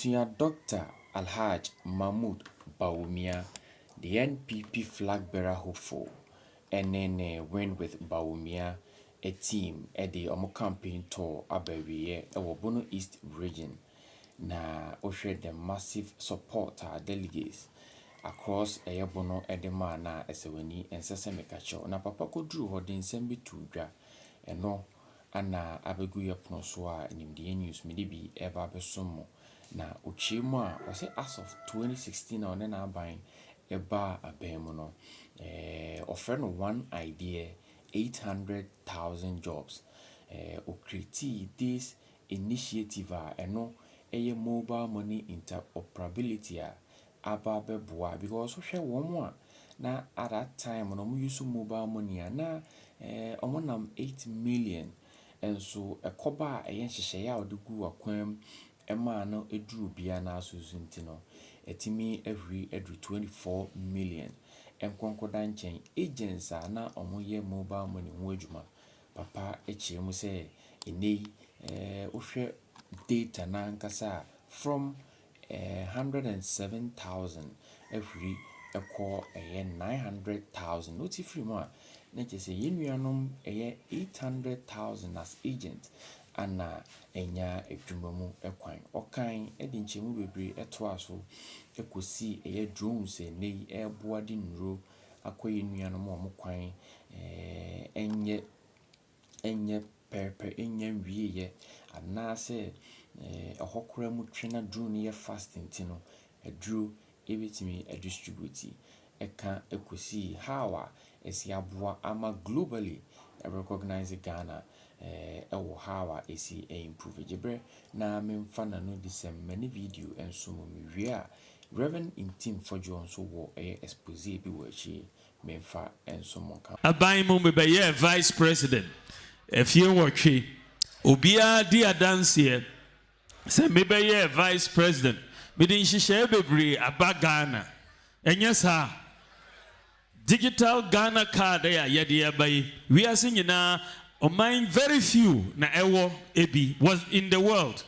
Abusua Dr. Alhaj Mahmoud Bawumia, the NPP flag bearer hopeful, and then win with Bawumia, a team at the Omo campaign tour Abewiye, Bono East region. Na Oshe the massive support our delegates across Bono Edema na Eseweni and Sesemekacho. Na papa ko drew hodin sembi tudra eno ana abeguya pnoswa nimdiye news midibi eba besomo. Na uchimo a wase as of 2016 na one na aban eba abemu no offer no one idea 800,000 jobs create this initiative eno mobile money interoperability aba beboa because hwe wo na at that time no use mobile money na nam 8 million and so ekoba yenhyehyɛ ya odugu akwam ema no eduru bia na asusunti no etimi every 24 million enkonkoda nchen agents na omoye mobile money ho adwuma papa ekyeremu sɛ enei ohwe data na nkasa from 107,000 every call 900,000 noti free mo na kese yenuanom 800,000 as agent ana enya edwuma mu ekwan okan edi nchemu bebre eto aso ekosi drones nei eboa di nro akoye nuanom omo kwan enye pepe enye wieye anase ahokora mu twena drone ye fasting tino edru ebetimi distribute eka ekosi hawa esi aboa ama globally recognize Ghana ewo hawa esi improve jebre na memfa na no disem many video enso mo miwia Reverend in team for John so wo expose bi wo chi memfa enso mo ka aban mo be ye vice president if you watch obia di adanse se me be ye vice president me din hihye bebre ApaGya enye sa digital Ghana card ya yede abai we are seeing na oman very few na ewo ebi was in the world.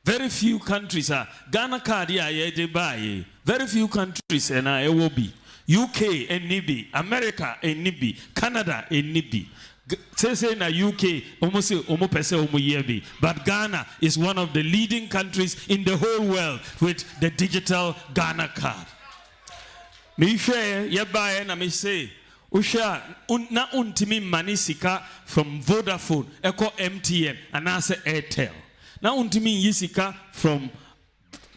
Very few countries are Ghana card ya yede bai. Very few countries and I will be UK and Nibi, America and Nibi, Canada and Nibi. Say na UK almost yebi. But Ghana is one of the leading countries in the whole world with the digital Ghana card. Me share yabaye na me say usha na untimi manisika from Vodafone eko MTN and ase Airtel. Na untimi yisika from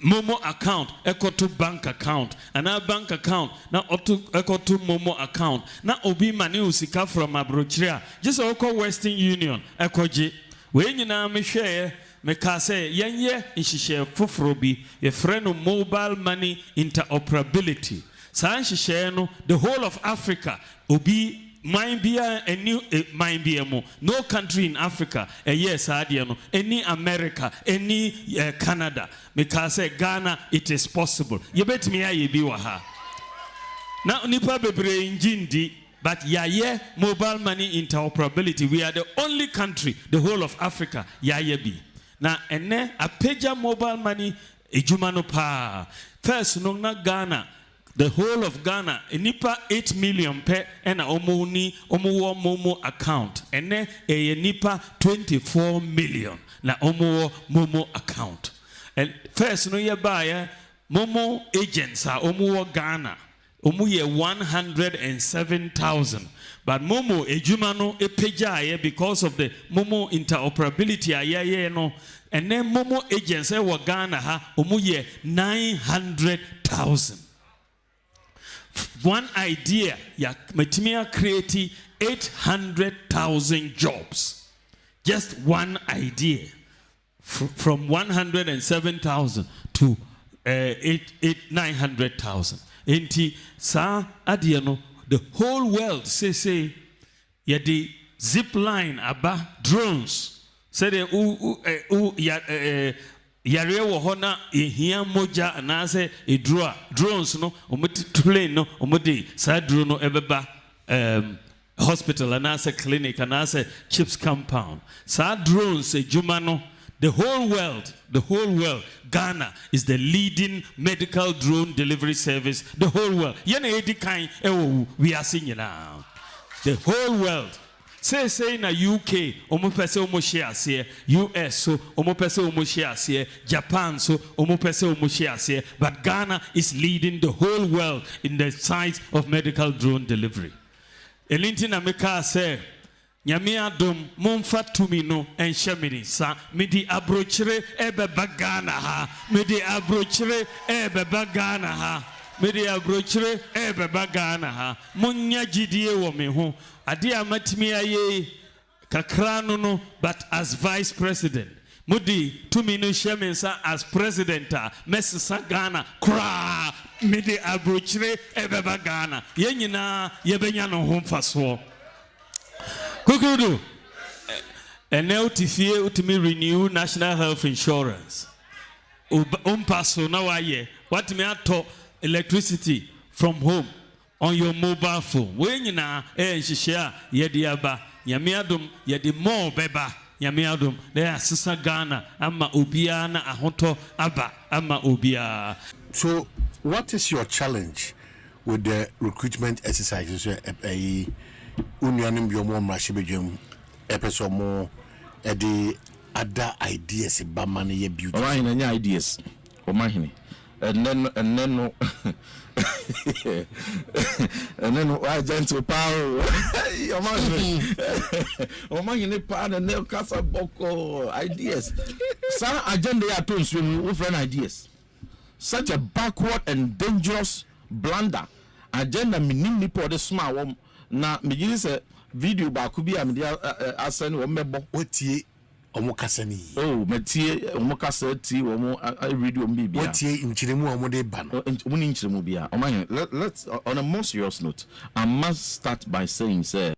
Momo account eko to bank account and our bank account na eko to Momo account na obi mani usika from abrochria just oko Western Union eko je we nyina me share me ka say yenye nhihye foforo bi ye freno mobile money interoperability share no the whole of Africa obi mind be a new mind be mo no country in Africa yes no any America any Canada because say Ghana it is possible you bet me aye bi wa ha na nipa bebre njindi but yaye mobile money interoperability we are the only country the whole of Africa yaye bi na ene ApaGya mobile money ejuma no pa first no na Ghana the whole of Ghana, nipa 8 million per and omo Momo account. And then a nipa 24 million na omo Momo account. And first no ye buy Momo agents are omo Ghana. Omo ye 107,000. But Momo ejumano ApaGya because of the Momo interoperability aye no. And then Momo agents were Ghana ha omo ye 900,000. One idea, ya metimia create 800,000 jobs. Just one idea. From 107,000 to 900,000. Enti sa adiano the whole world say ya the zip line aba drones. Say the yare wo hona ehia moja anase drones no plane no omode sa drone no ebeba hospital anase clinic anase chips compound sa drones ejuma no the whole world, Ghana is the leading medical drone delivery service. The whole world. We are singing now. The whole world. Say na UK, omo pese omo share ase, US so omo pese omo share ase, Japan so omo pese omo share ase, but Ghana is leading the whole world in the science of medical drone delivery. Elinti na meka say Nyame adom momfa tumi no enhyemini sa medi abrochire ebeba Ghana ha, medi abrochire ebeba Ghana ha, medi abrochire ebeba Ghana ha, munya gidie wo me ho ade amatimi aye kakra no, but as vice president mudi tumi no hyemensa as president mesesa Ghana kra medi abrochire ebeba Ghana yenyina yebenya no ho mfaso Kukudu, and now to me renew national health insurance. Paso now what me to electricity from home on your mobile phone. When you na share yediaba, yamiadum, yedi more beba, yamiadum, there are Sisa Ghana, ama ubiana, ahoto, aba, ama ubia. So, what is your challenge with the recruitment exercises? Unyanim biomo mrashibejum episode more the other ideas bamane ye beauty. Omahine nya ideas. Omahine. And then no and then why gentle power. Omahine pa na ne kasa boko ideas. Some agenda ya to swim with ideas. Such a backward and dangerous blunder. Agenda minimum for the small one. Na me say video ba ku bi am dia asane wo mebo otie omukasani oh metie omukasa ti wo mo video mbi bia otie nchiremu omode ba no muni nchiremu bia oman let's on a more serious note I must start by saying say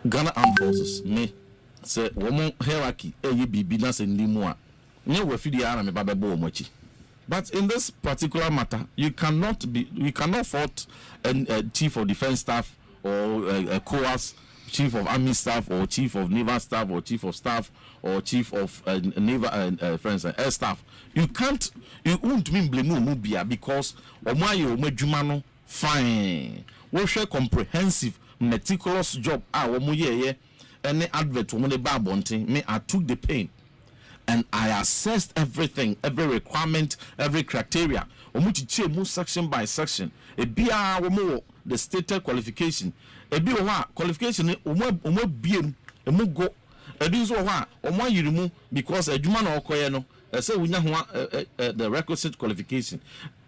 Ghana Armed Forces me say wo mo hierarchy eyi bibi na se ndimu a nye wo fidi ara me ba bebo wo mochi. But in this particular matter, you cannot fault a chief of defense staff or a COAS, chief of army staff or chief of naval staff or chief of staff or chief of naval air staff. You won't mean blame mubia because omayo omejumano fine. We share comprehensive, meticulous job. Omoye any advert omone ba bonting. Me I took the pain. And I assessed everything, every requirement, every criteria. Omuchiche move section by section. Ebia womo the stated qualification. Ebi owa qualification omo biem emu go. Ebi so owa omo yirimu because adwuma na okoye no. Say we nya the requisite qualification.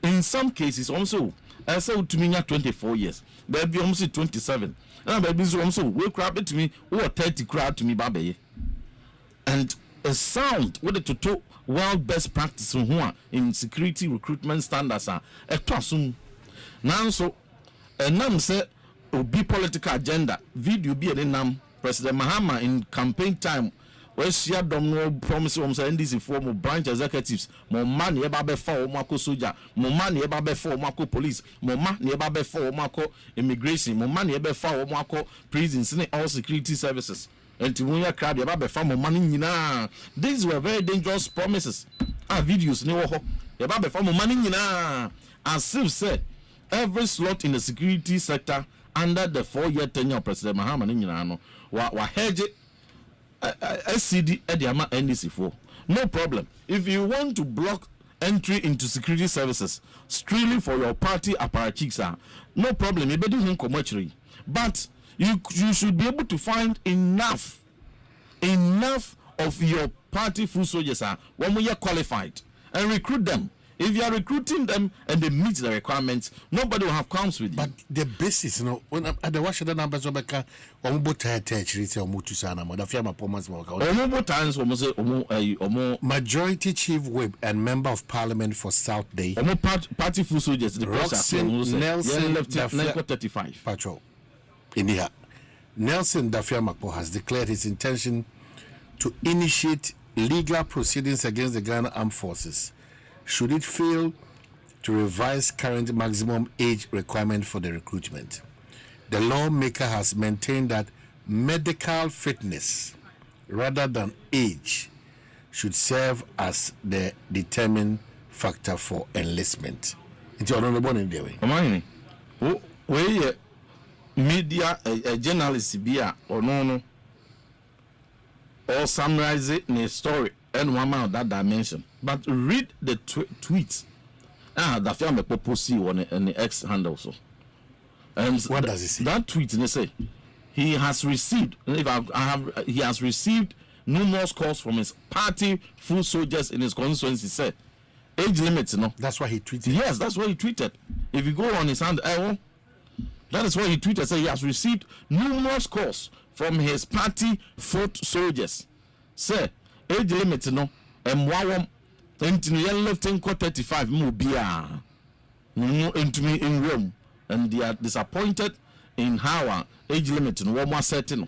In some cases also say utumi nya 24 years. Baby almost 27. And baby so also we crab to me or 30 crab to me babe. And a sound with the to world best practice in security recruitment standards are a tossum. Now so nam say obi political agenda video be a nam President Mahama in campaign time where she had done no promise from NDC for more branch executives, more money about before Mako soldier, more money about before Mako police, more money about before Mako immigration, more money about before Mako prisons, and all security services. And to when you crowd about the farm money, these were very dangerous promises. Videos, no, about the farm money, as if said, every slot in the security sector under the 4-year tenure of President Mahama, wa hedge SCD Ediama NDC4. No problem. If you want to block entry into security services, strictly for your party apparatchiks, no problem. You better do commercially, but you should be able to find enough of your party full soldiers when we are qualified and recruit them. If you are recruiting them and they meet the requirements, nobody will have counts with you. But the basis, when at the wash the numbers of Beka, Majority Chief Whip and Member of Parliament for South Day. Party full soldiers, the Nelson left 35. Patrol. India. Nelson Dafiamakpo has declared his intention to initiate legal proceedings against the Ghana Armed Forces should it fail to revise current maximum age requirement for the recruitment. The lawmaker has maintained that medical fitness rather than age should serve as the determining factor for enlistment. It's honorable in the way. Amani, we media a journalist be or no, or summarize it in a story and one out that dimension. But read the tweets. The family purpose on the X handle so. And what does he say? That tweet they say he has received. He has received numerous calls from his party full soldiers in his constituency. Said age limits, no. That's why he tweeted. Yes, that's what he tweeted. If you go on his hand, that is what he tweeted. Say he has received numerous calls from his party foot soldiers. Say age limit, no. Mwawam into lifting 35 more beer. No into me in Rome. And they are disappointed in how age limit no one more setting.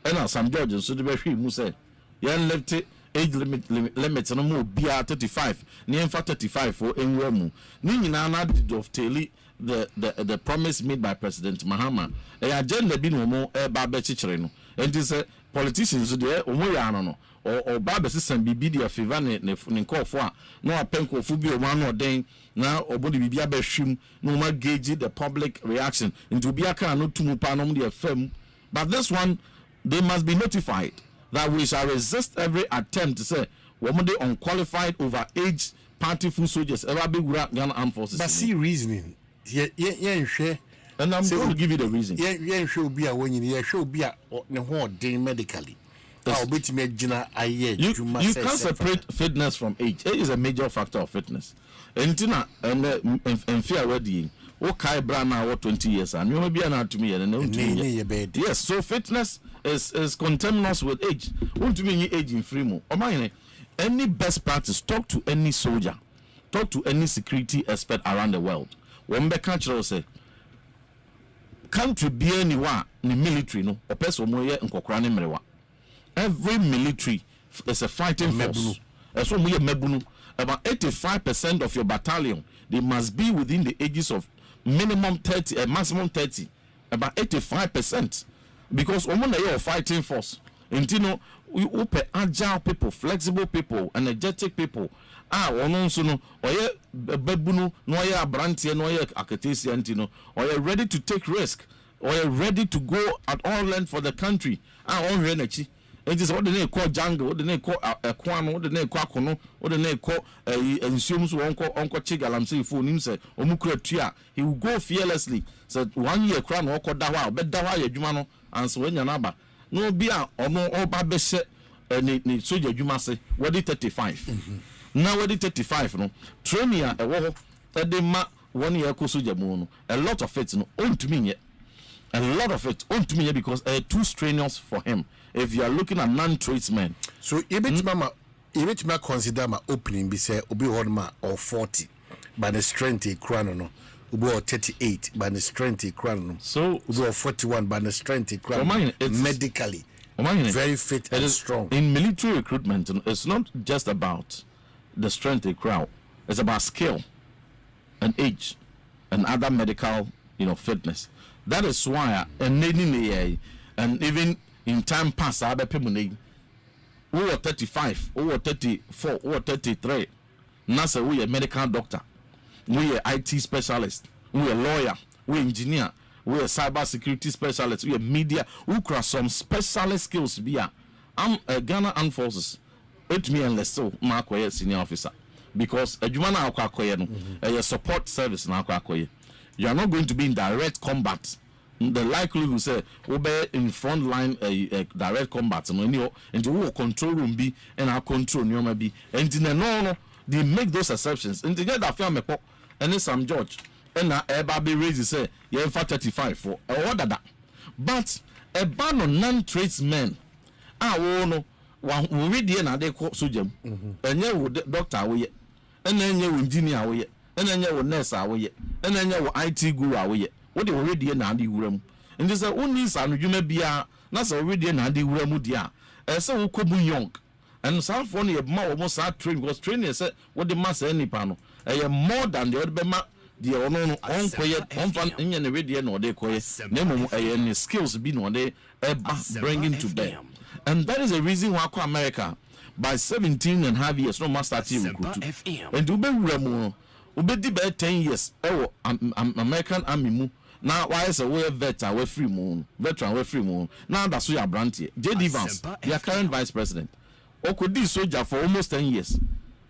And some judges so the very mu say yan left age limit no more beer 35 near 35 for in Rome. Ni nyina did of tell the promise made by President Mahama. A agenda be no more ba chichire no. And this politicians there no or baba system be their favor ne call for no apenko fubi o man or den na obodi bibia be hwim no ma gauge the public reaction into bia kan no tumu pa no the firm. But this one they must be notified that we shall resist every attempt to say woman they unqualified over age party full soldiers ever be Ghana Armed Forces. But see reasoning and I'm going to give you the reason. Yeah, show be a when you show be a medically. You can't separate fitness from age. Age is a major factor of fitness. And fear wedding. Okay, Brana, what 20 years and you may be an to me and yes, so fitness is conterminous with age. Want to mean age in free mo. Any best practice, talk to any soldier, talk to any security expert around the world. One be country say country be anyone in military no or person moye nkokra ne mrewa. Every military is a fighting force. So we mebunu about 85% of your battalion they must be within the ages of minimum 30 and maximum 30. About 85% because women are a fighting force. And you know we open agile people, flexible people, energetic people. Ono so no oye babunu no oye abrantie no oye akatesi antino oye ready to take risk oye ready to go at all length for the country on renachi. It is what they call jungle, what they call a kwano, what they call akono, what they call insumes uncle chigalam say for him say omukretia. He will go fearlessly. So 1 year crown or dawa, bet dawa ya jumano and so when yanaba. No bia or no or babeshe ni soja juma say what 35. Now what 35 no training a wo they ma 1 year ko soja mu. A lot of it no on to me yet. A lot of it on to me because too strenuous for him. If you are looking at non-tradesmen, so you bet consider my opening be say obi hodma or 40 by the strength a crown no obi or 38 by the strength a crown no so obi or 41 by the strength a crown medically very fit and strong. In military recruitment it's not just about the strength a crown, it's about skill and age and other medical fitness. That is why and even in time past, I be people who are 35, who are 34, who are 33. Nasa, we are medical doctor, we are IT specialist, we are lawyer, we are engineer, we are cyber security specialist, we are media, who cross some specialist skills. I'm a Ghana Armed Forces. It me and so Mark senior officer because a Jumana Akwakoye, a support service na Akwakoye. You are not going to be in direct combat. The likelihood will say we'll be in front line direct combat and you control room be and our control you be and in no they make those exceptions and to get that film and then some judge and everybody raises say yeah 35 for order that but a ban on non-tradesmen no we read here na they call soldier and you doctor we and then you engineer we and then you nurse we and then you IT guru we what they already na di wuram and this only san dwuma bia na say already na di wuram dia say wo kobu young and some for no ma almost start train because training say what the mass any pa no more than the other the ono on quiet on fan in the radio no de quiet name any skills be no de bringing to bear. And that is the reason why America by 17 and a half years no master team recruit and to be remo ube di be 10 years American army mu now why is a way veteran we free moon now that's why brandy JD Vance their current vice president okodi soldier for almost 10 years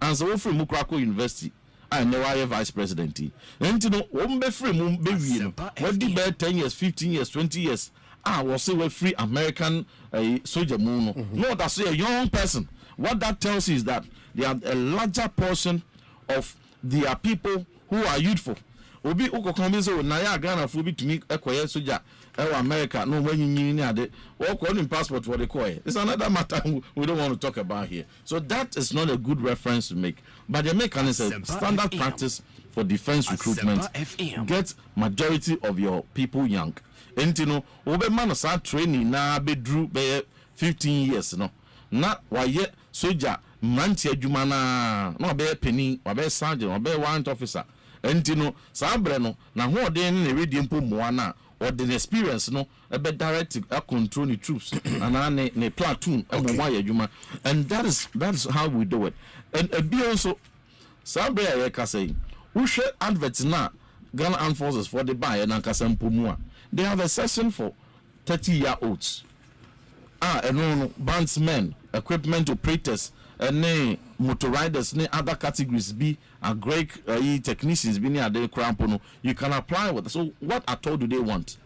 and so free mu Krakow University and now vice president and you know we be free mu be we no what di be 10 years 15 years 20 years was say we free American soldier moon no that's a young person. What that tells you is that there are a larger portion of their people who are youthful. Obi uko kombizo na ya Ghana fu bi tumi ekoye soja ewa America no when you ade or calling passport for the koye. It's another matter we don't want to talk about here. So that is not a good reference to make. But the mechanism is a standard practice for defense recruitment. Get majority of your people young. And you know, obe man start training na be drew be 15 years no. Na waye soja mranti adwuma na be penny be sergeant be warrant officer enti no sabre no na ho den na ready mpo moa na or the experience no be direct control the troops and ne platoon e mo adwuma and that is how we do it. And be also sabre ya ka say who share adverts na Ghana Armed Forces for the buy na kasa mpo mu a they have a session for 30-year-olds and no bandsmen, equipment operators, and motor riders, other categories be a great technicians be near the crampono. You can apply with. So what at all do they want?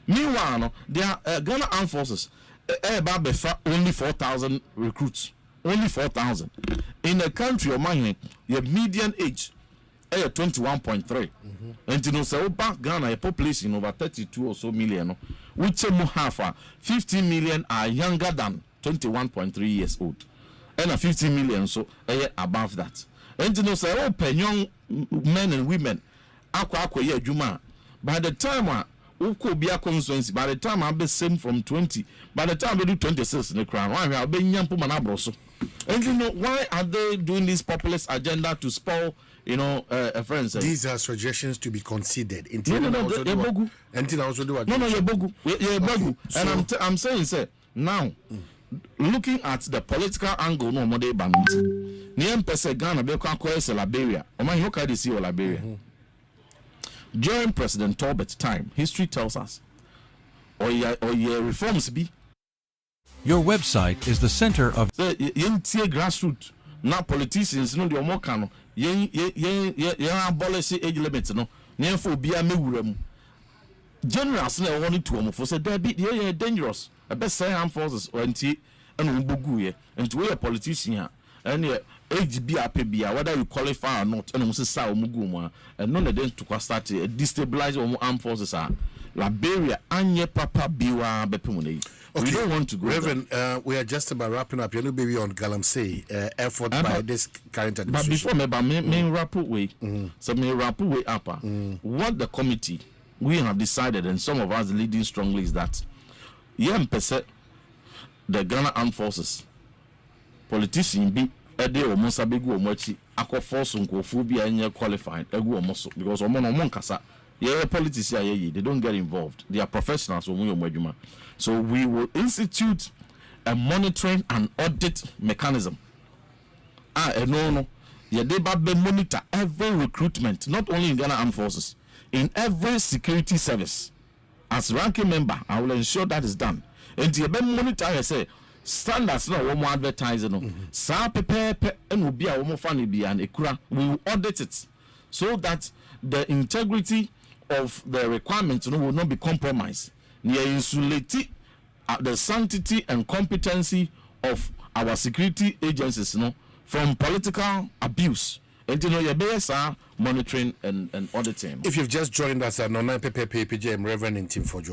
Meanwhile, they are Ghana Armed Forces. Only 4,000 recruits. Only 4,000 in a country of mine. Your median age 21.3. And you know, so back Ghana, a population over 32 or so million, which half 15 million are younger than 21.3 years old, and 15 million so above that. And you know, so young men and women, juma. By the time Uko be a constituency, by the time I'll be same from 20, by the time we do 26 in the crown, I'll be young Pumanabroso. And you know, why are they doing this populist agenda to spoil? You know, friends. These are suggestions to be considered. No, you're bogu. And I'm saying, sir, now looking at the political angle, no more banned. Niem pese Ghana be kwa Liberia. Oma you can see Liberia. During President Talbot's time, history tells us, or your reforms be. Your website is the center of the grassroots. Now politicians no the omoka no ye abolish age limit no na for bia mewura mu generals na won to omo for say there be they dangerous e be say armed forces anti and umbugu ye and we a politician and age bi apebia whether you qualify or not and say sa omugu mu and no dey to start destabilize armed forces are Liberia anye papa biwa bepemu nei. Okay. We don't want to go. Reverend, we are just about wrapping up. You know, baby on Galamsey effort by this current administration. But before me wrap away. So me wrap away up. What the committee we have decided, and some of us leading strongly, is that the Ghana Armed Forces politicians be ede omosa begu omochi akọ force nkofu bi anya qualified egu omoso because omo kasa. Yeah, politicians, they don't get involved. They are professionals. So we will institute a monitoring and audit mechanism. No. They monitor every recruitment, not only in Ghana Armed Forces, in every security service. As ranking member, I will ensure that is done. And they monitor, I say, standards no one more advertising no. Sa pepe and will be a woman funny be and ekura. We will audit it so that the integrity of the requirements will not be compromised. Near insulate the sanctity and competency of our security agencies from political abuse. And you know your best are monitoring and auditing. If you've just joined us at 99 PPJ, Reverend in Team for